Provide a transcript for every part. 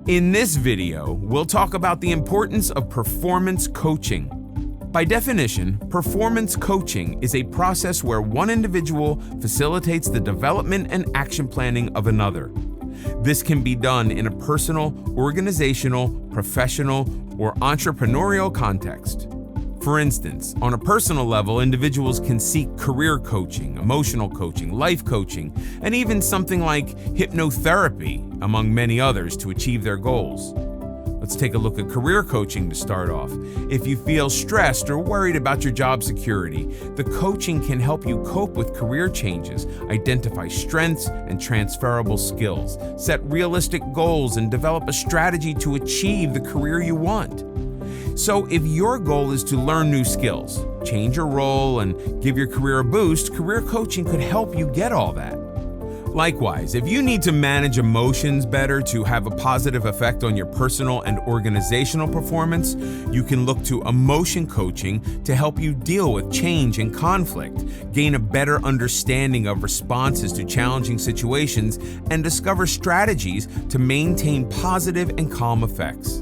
In this video, we'll talk about the importance of performance coaching. By definition, performance coaching is a process where one individual facilitates the development and action planning of another. This can be done in a personal, organizational, professional, or entrepreneurial context. For instance, on a personal level, individuals can seek career coaching, emotional coaching, life coaching, and even something like hypnotherapy, among many others, to achieve their goals. Let's take a look at career coaching to start off. If you feel stressed or worried about your job security, the coaching can help you cope with career changes, identify strengths and transferable skills, set realistic goals, and develop a strategy to achieve the career you want. So if your goal is to learn new skills, change your role, and give your career a boost, career coaching could help you get all that. Likewise, if you need to manage emotions better to have a positive effect on your personal and organizational performance, you can look to emotion coaching to help you deal with change and conflict, gain a better understanding of responses to challenging situations, and discover strategies to maintain positive and calm effects.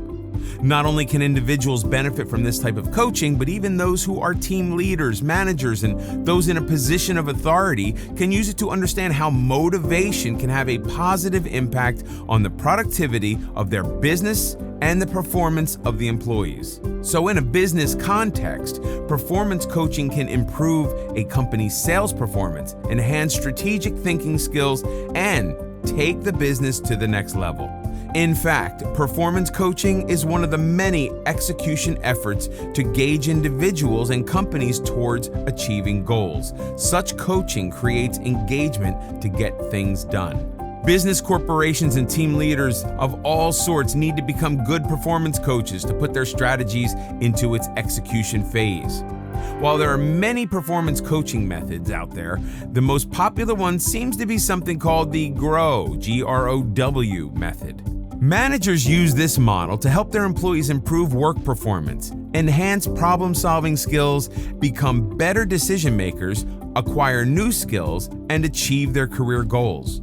Not only can individuals benefit from this type of coaching, but even those who are team leaders, managers, and those in a position of authority can use it to understand how motivation can have a positive impact on the productivity of their business and the performance of the employees. So in a business context, performance coaching can improve a company's sales performance, enhance strategic thinking skills, and take the business to the next level. In fact, performance coaching is one of the many execution efforts to gauge individuals and companies towards achieving goals. Such coaching creates engagement to get things done. Business corporations and team leaders of all sorts need to become good performance coaches to put their strategies into its execution phase. While there are many performance coaching methods out there, the most popular one seems to be something called the GROW, G-R-O-W method. Managers use this model to help their employees improve work performance, enhance problem-solving skills, become better decision makers, acquire new skills, and achieve their career goals.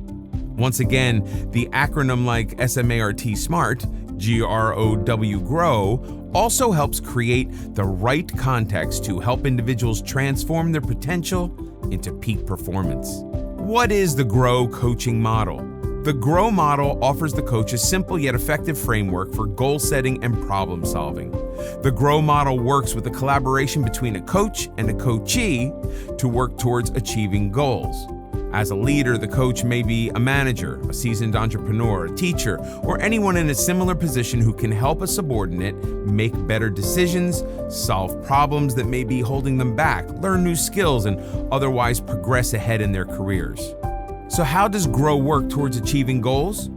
Once again, the acronym like SMART SMART, G-R-O-W GROW, also helps create the right context to help individuals transform their potential into peak performance. What is the GROW coaching model? The GROW model offers the coach a simple yet effective framework for goal setting and problem solving. The GROW model works with the collaboration between a coach and a coachee to work towards achieving goals. As a leader, the coach may be a manager, a seasoned entrepreneur, a teacher, or anyone in a similar position who can help a subordinate make better decisions, solve problems that may be holding them back, learn new skills, and otherwise progress ahead in their careers. So how does GROW work towards achieving goals?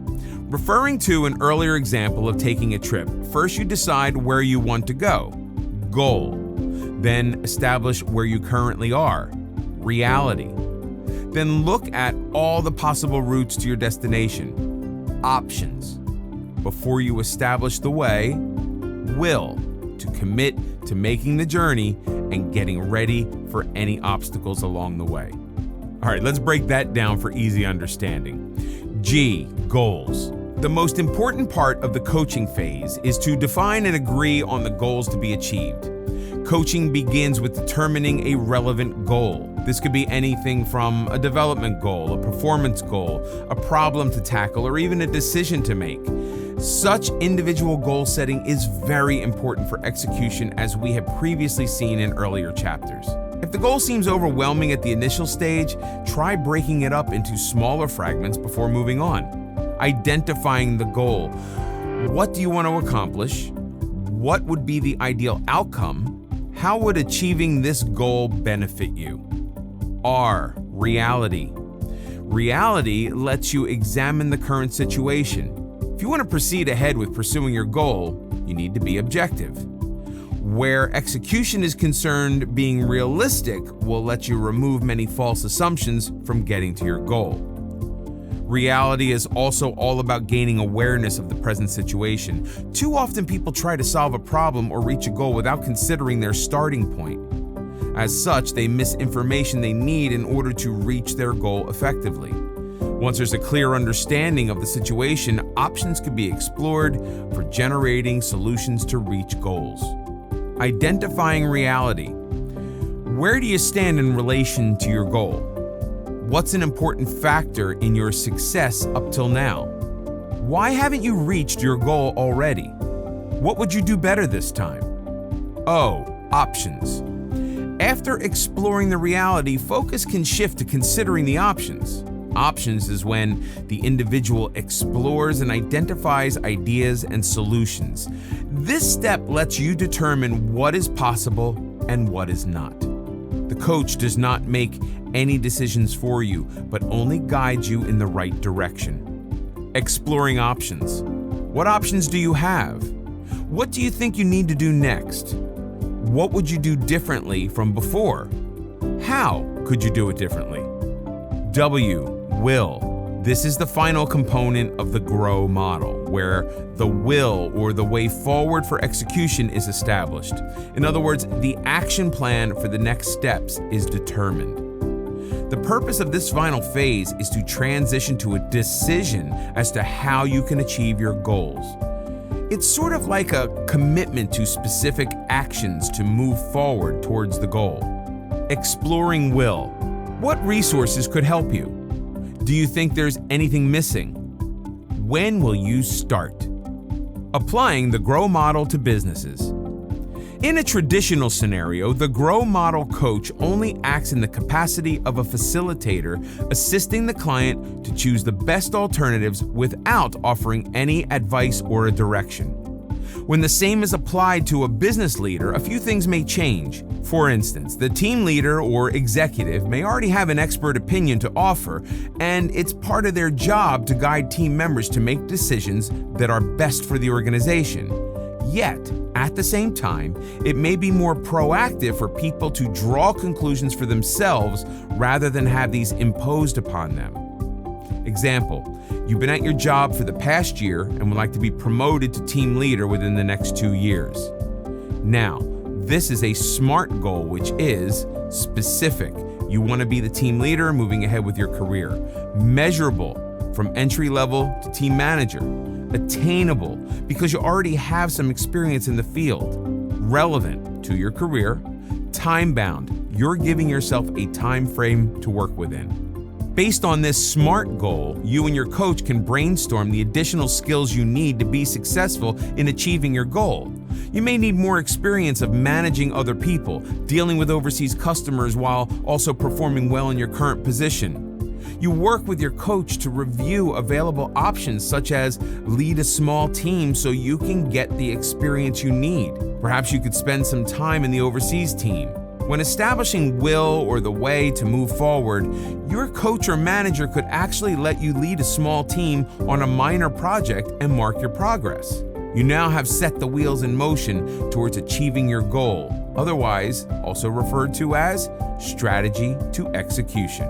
Referring to an earlier example of taking a trip, first you decide where you want to go, goal. Then establish where you currently are, reality. Then look at all the possible routes to your destination, options. Before you establish the way, will, to commit to making the journey and getting ready for any obstacles along the way. All right, let's break that down for easy understanding. G, goals. The most important part of the coaching phase is to define and agree on the goals to be achieved. Coaching begins with determining a relevant goal. This could be anything from a development goal, a performance goal, a problem to tackle, or even a decision to make. Such individual goal setting is very important for execution, as we have previously seen in earlier chapters. If the goal seems overwhelming at the initial stage, try breaking it up into smaller fragments before moving on. Identifying the goal. What do you want to accomplish? What would be the ideal outcome? How would achieving this goal benefit you? R, reality. Reality lets you examine the current situation. If you want to proceed ahead with pursuing your goal, you need to be objective. Where execution is concerned, being realistic will let you remove many false assumptions from getting to your goal. Reality is also all about gaining awareness of the present situation. Too often people try to solve a problem or reach a goal without considering their starting point. As such, they miss information they need in order to reach their goal effectively. Once there's a clear understanding of the situation, options could be explored for generating solutions to reach goals. Identifying reality. Where do you stand in relation to your goal? What's an important factor in your success up till now? Why haven't you reached your goal already? What would you do better this time? O. Options. After exploring the reality, focus can shift to considering the options. Options is when the individual explores and identifies ideas and solutions. This step lets you determine what is possible and what is not. The coach does not make any decisions for you, but only guides you in the right direction. Exploring options. What options do you have? What do you think you need to do next? What would you do differently from before? How could you do it differently? W. Will. This is the final component of the GROW model, where the will or the way forward for execution is established. In other words, the action plan for the next steps is determined. The purpose of this final phase is to transition to a decision as to how you can achieve your goals. It's sort of like a commitment to specific actions to move forward towards the goal. Exploring will. What resources could help you? Do you think there's anything missing? When will you start? Applying the GROW model to businesses. In a traditional scenario, the GROW model coach only acts in the capacity of a facilitator, assisting the client to choose the best alternatives without offering any advice or a direction. When the same is applied to a business leader, a few things may change. For instance, the team leader or executive may already have an expert opinion to offer, and it's part of their job to guide team members to make decisions that are best for the organization. Yet, at the same time, it may be more proactive for people to draw conclusions for themselves rather than have these imposed upon them. Example, you've been at your job for the past year and would like to be promoted to team leader within the next 2 years. Now, this is a SMART goal, which is specific. You want to be the team leader moving ahead with your career. Measurable, from entry level to team manager. Attainable, because you already have some experience in the field. Relevant to your career. Time-bound, you're giving yourself a time frame to work within. Based on this SMART goal, you and your coach can brainstorm the additional skills you need to be successful in achieving your goal. You may need more experience of managing other people, dealing with overseas customers while also performing well in your current position. You work with your coach to review available options, such as lead a small team so you can get the experience you need. Perhaps you could spend some time in the overseas team. When establishing will or the way to move forward, your coach or manager could actually let you lead a small team on a minor project and mark your progress. You now have set the wheels in motion towards achieving your goal, otherwise also referred to as strategy to execution.